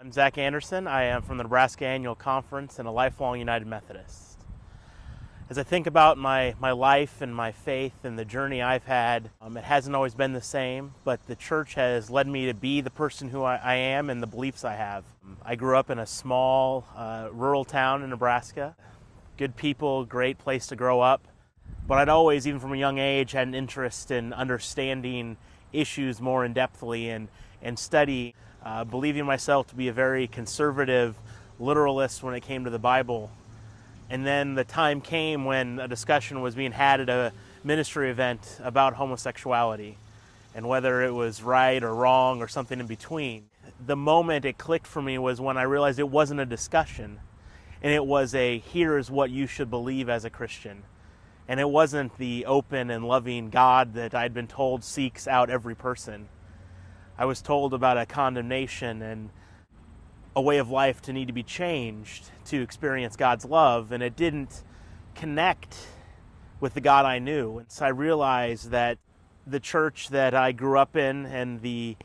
I'm Zach Anderson. I am from the Nebraska Annual Conference and a lifelong United Methodist. As I think about my life and my faith and the journey I've had, it hasn't always been the same, but the church has led me to be the person who I am and the beliefs I have. I grew up in a small rural town in Nebraska. Good people, great place to grow up. But I'd always, even from a young age, had an interest in understanding issues more in-depthly and study. Believing myself to be a very conservative literalist when it came to the Bible. And then the time came when a discussion was being had at a ministry event about homosexuality and whether it was right or wrong or something in between. The moment it clicked for me was when I realized it wasn't a discussion, and it was a here's what you should believe as a Christian. And it wasn't the open and loving God that I'd been told seeks out every person. I was told about a condemnation and a way of life to need to be changed to experience God's love, and it didn't connect with the God I knew. And so I realized that the church that I grew up in and the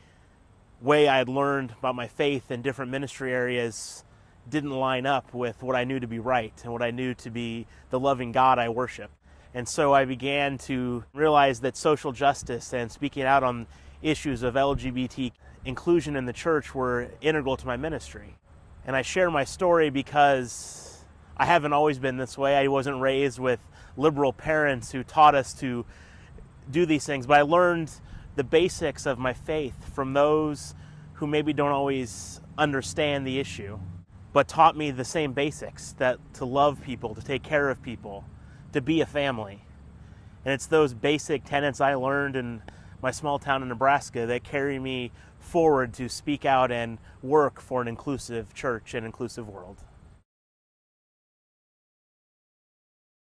way I had learned about my faith in different ministry areas didn't line up with what I knew to be right and what I knew to be the loving God I worship. And so I began to realize that social justice and speaking out on issues of LGBT inclusion in the church were integral to my ministry. And I share my story because I haven't always been this way. I wasn't raised with liberal parents who taught us to do these things, but I learned the basics of my faith from those who maybe don't always understand the issue, but taught me the same basics, that to love people, to take care of people, to be a family. And it's those basic tenets I learned in my small town in Nebraska that carry me forward to speak out and work for an inclusive church and inclusive world.